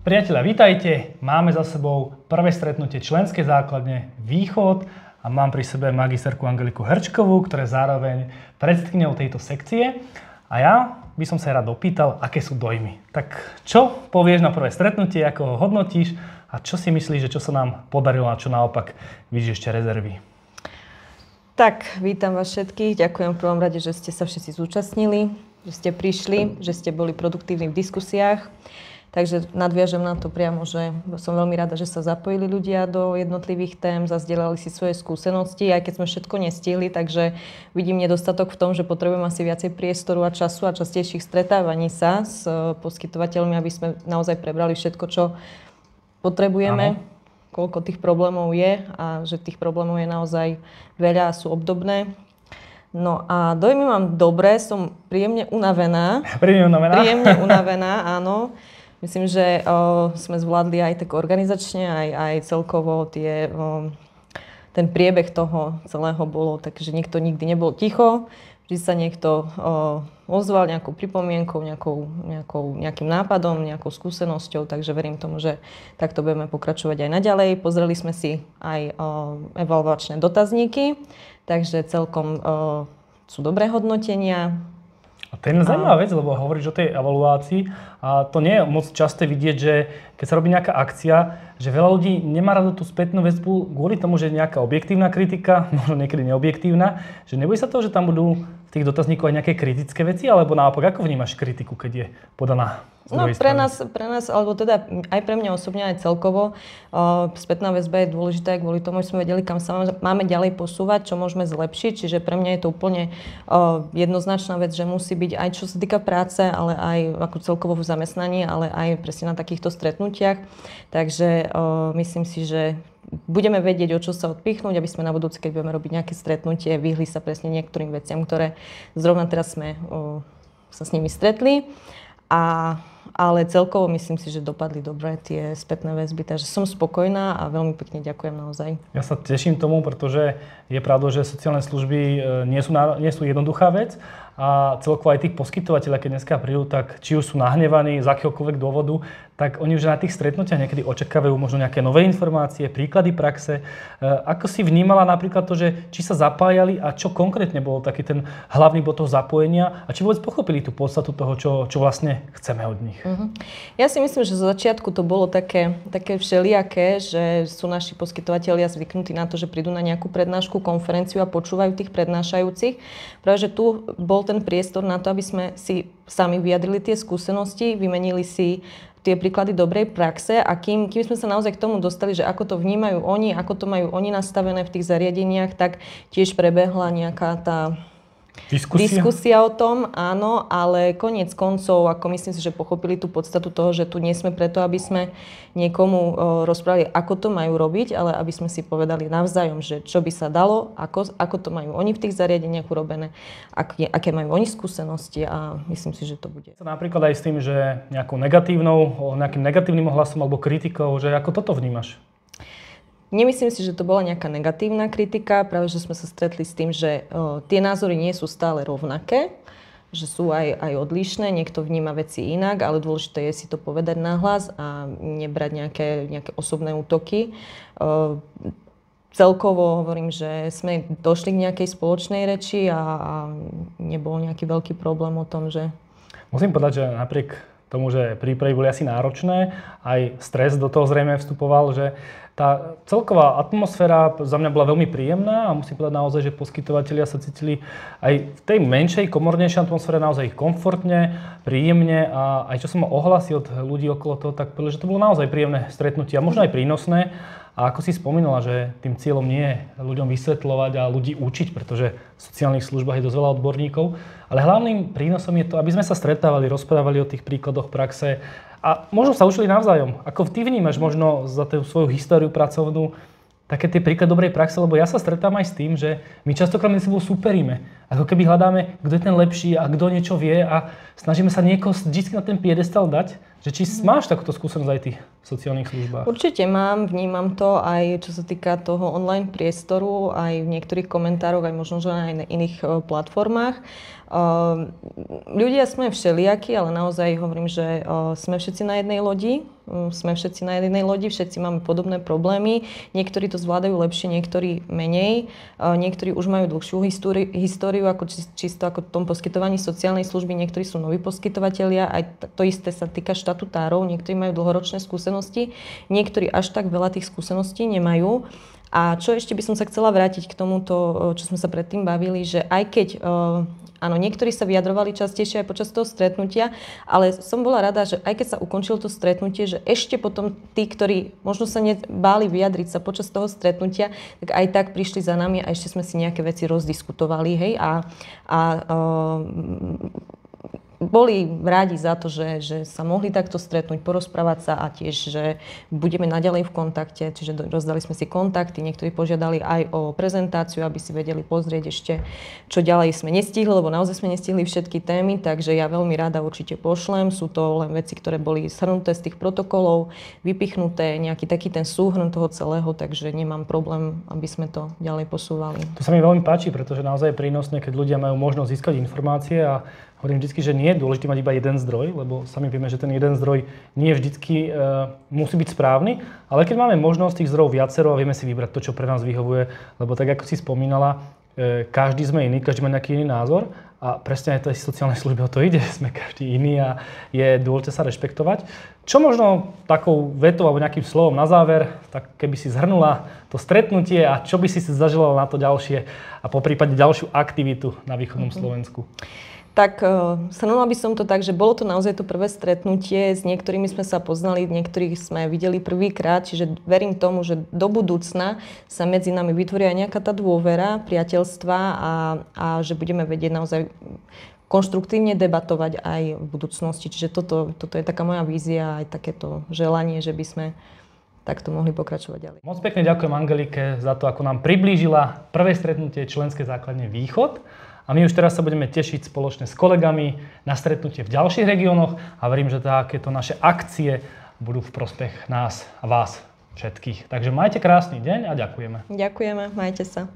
Priatelia, vítajte. Máme za sebou prvé stretnutie členskej základne Východ a mám pri sebe magisterku Angeliku Hrčkovú, ktorá je zároveň predsedkyňou tejto sekcie. A ja by som sa rád opýtal, aké sú dojmy. Tak čo povieš na prvé stretnutie, ako ho hodnotíš a čo si myslíš, že čo sa nám podarilo a čo naopak vidíš ešte rezervy? Tak, vítam vás všetkých. Ďakujem v prvom rade, že ste sa všetci zúčastnili, že ste prišli, že ste boli produktívni v diskusiách. Takže nadviažem na to priamo, že som veľmi rada, že sa zapojili ľudia do jednotlivých tém, zazdieľali si svoje skúsenosti, aj keď sme všetko nestihli, takže vidím nedostatok v tom, že potrebujem asi viacej priestoru a času a častejších stretávaní sa s poskytovateľmi, aby sme naozaj prebrali všetko, čo potrebujeme, koľko tých problémov je a že tých problémov je naozaj veľa a sú obdobné. No a dojmy mám dobré, som príjemne unavená. Príjemne unavená, áno. Myslím, že sme zvládli aj tak organizačne, aj celkovo ten priebeh toho celého bolo, takže nikto nikdy nebol ticho. Vždy sa niekto ozval nejakou pripomienkou, nejakým nápadom, nejakou skúsenosťou, takže verím tomu, že takto budeme pokračovať aj naďalej. Pozreli sme si aj evaluačné dotazníky, takže celkom sú dobré hodnotenia. A to je zaujímavá vec, lebo hovoríš o tej evaluácii a to nie je moc časté vidieť, že keď sa robí nejaká akcia, že veľa ľudí nemá rado tú spätnú väzbu kvôli tomu, že je nejaká objektívna kritika, možno niekedy neobjektívna, že nebojí sa toho, že tam budú v tých dotazníkoch aj nejaké kritické veci, alebo naopak, ako vnímaš kritiku, keď je podaná? No pre nás, alebo teda aj pre mňa osobne, aj celkovo, spätná väzba je dôležitá kvôli tomu, že sme vedeli, kam sa máme ďalej posúvať, čo môžeme zlepšiť. Čiže pre mňa je to úplne jednoznačná vec, že musí byť aj čo sa týka práce, ale aj ako celkovo v zamestnaní, ale aj presne na takýchto stretnutiach. Takže myslím si, že budeme vedieť, o čo sa odpichnúť, aby sme na budúci, keď budeme robiť nejaké stretnutie, vyhli sa presne niektorým veciam, ktoré zrovna teraz sme sa s nimi stretli. Ale celkovo myslím si, že dopadli dobre tie spätné väzby, takže som spokojná a veľmi pekne ďakujem naozaj. Ja sa teším tomu, pretože je pravda, že sociálne služby nie sú jednoduchá vec a celkovo aj tých poskytovateľov, keď dneska prídu, tak či už sú nahnevaní z akéhokoľvek dôvodu, tak oni už na tých stretnutiach niekedy očakávajú možno nejaké nové informácie, príklady praxe. Ako si vnímala napríklad to, že či sa zapájali a čo konkrétne bolo taký ten hlavný bod toho zapojenia a či vôbec pochopili tú podstatu toho, čo vlastne chceme od nich? Ja si myslím, že zo začiatku to bolo také všelijaké, že sú naši poskytovatelia zvyknutí na to, že prídu na nejakú prednášku, konferenciu a počúvajú tých prednášajúcich. Práve že tu bol ten priestor na to, aby sme si sami vyjadrili tie skúsenosti, vymenili si tie príklady dobrej praxe a kým sme sa naozaj k tomu dostali, že ako to vnímajú oni, ako to majú oni nastavené v tých zariadeniach, tak tiež prebehla nejaká tá diskusia o tom, áno, ale koniec koncov, ako myslím si, že pochopili tú podstatu toho, že tu nie sme preto, aby sme niekomu rozprávali, ako to majú robiť, ale aby sme si povedali navzájom, že čo by sa dalo, ako to majú oni v tých zariadeniach urobené, aké majú oni skúsenosti a myslím si, že to bude. Napríklad aj s tým, že nejakým negatívnym hlasom alebo kritikou, že ako toto vnímaš? Nemyslím si, že to bola nejaká negatívna kritika, práve že sme sa stretli s tým, že tie názory nie sú stále rovnaké, že sú aj odlišné, niekto vníma veci inak, ale dôležité je si to povedať nahlas a nebrať nejaké osobné útoky. Celkovo hovorím, že sme došli k nejakej spoločnej reči a nebol nejaký veľký problém o tom, že... Musím povedať, že napriek tomu, že prípravy boli asi náročné, aj stres do toho zrejme vstupoval, že tá celková atmosféra za mňa bola veľmi príjemná a musím povedať naozaj, že poskytovatelia sa cítili aj v tej menšej, komornejšej atmosfére naozaj komfortne, príjemne a aj čo som mal ohlasy od ľudí okolo toho, tak povedali, že to bolo naozaj príjemné stretnutie a možno aj prínosné. A ako si spomínala, že tým cieľom nie je ľuďom vysvetľovať a ľudí učiť, pretože v sociálnych službách je dosť veľa odborníkov, ale hlavným prínosom je to, aby sme sa stretávali, rozprávali o tých príkladoch praxe a možno sa učili navzájom. Ako ty vnímaš možno za tú svoju históriu pracovnú také tie príklady dobrej praxe, lebo ja sa stretám aj s tým, že my častokrát medzi sebou superíme. Ako keby hľadáme, kto je ten lepší a kto niečo vie a snažíme sa niekoho vždy na ten piedestal dať. Že či máš takúto skúsenosť aj v tých sociálnych službách? Určite mám, vnímam to aj čo sa týka toho online priestoru, aj v niektorých komentároch, aj možno že aj na iných platformách. Ľudia sme všelijakí, ale naozaj hovorím, že sme všetci na jednej lodi. Všetci máme podobné problémy. Niektorí to zvládajú lepšie, niektorí menej. Niektorí už majú dlhšiu históriu ako čisto ako v tom poskytovaní sociálnej služby. Niektorí sú noví poskytovatelia. Aj to isté sa týka štatutárov. Niektorí majú dlhoročné skúsenosti. Niektorí až tak veľa tých skúseností nemajú. A čo ešte by som sa chcela vrátiť k tomuto, čo sme sa predtým bavili, že aj keď áno, niektorí sa vyjadrovali častejšie aj počas toho stretnutia, ale som bola rada, že aj keď sa ukončilo to stretnutie, že ešte potom tí, ktorí možno sa nebáli vyjadriť sa počas toho stretnutia, tak aj tak prišli za nami a ešte sme si nejaké veci rozdiskutovali, hej, boli rádi za to, že sa mohli takto stretnúť, porozprávať sa a tiež, že budeme naďalej v kontakte, čiže rozdali sme si kontakty, niektorí požiadali aj o prezentáciu, aby si vedeli pozrieť ešte, čo ďalej sme nestihli, lebo naozaj sme nestihli všetky témy, takže ja veľmi rada určite pošlem, sú to len veci, ktoré boli shrnuté z tých protokolov, vypichnuté, nejaký taký ten súhrn toho celého, takže nemám problém, aby sme to ďalej posúvali. To sa mi veľmi páči, pretože naozaj je prínosné, keď ľudia majú možnosť získať informácie a hovorím vždy, že nie je dôležité mať iba jeden zdroj, lebo sami vieme, že ten jeden zdroj nie vždycky musí byť správny, ale keď máme možnosť tých zdrojov viacero a vieme si vybrať to, čo pre nás vyhovuje, lebo tak ako si spomínala, každý sme iný, každý má nejaký iný názor a presne aj tej sociálnej službe o to ide, sme každý iný a je dôležité sa rešpektovať. Čo možno takou vetou alebo nejakým slovom na záver, tak keby si zhrnula to stretnutie a čo by si zaželala na to ďalšie a poprípade ďalšiu aktivitu na východnom Slovensku? Tak shrnula by som to tak, že bolo to naozaj to prvé stretnutie, s niektorými sme sa poznali, niektorých sme videli prvýkrát, čiže verím tomu, že do budúcna sa medzi nami vytvorí aj nejaká tá dôvera, priateľstva a že budeme vedieť naozaj konštruktívne debatovať aj v budúcnosti. Čiže toto je taká moja vízia, aj takéto želanie, že by sme takto mohli pokračovať ďalej. Moc pekne ďakujem Angelike za to, ako nám priblížila prvé stretnutie členskej základne Východ. A my už teraz sa budeme tešiť spoločne s kolegami na stretnutie v ďalších regiónoch a verím, že takéto naše akcie budú v prospech nás a vás všetkých. Takže majte krásny deň a ďakujeme. Ďakujeme, majte sa.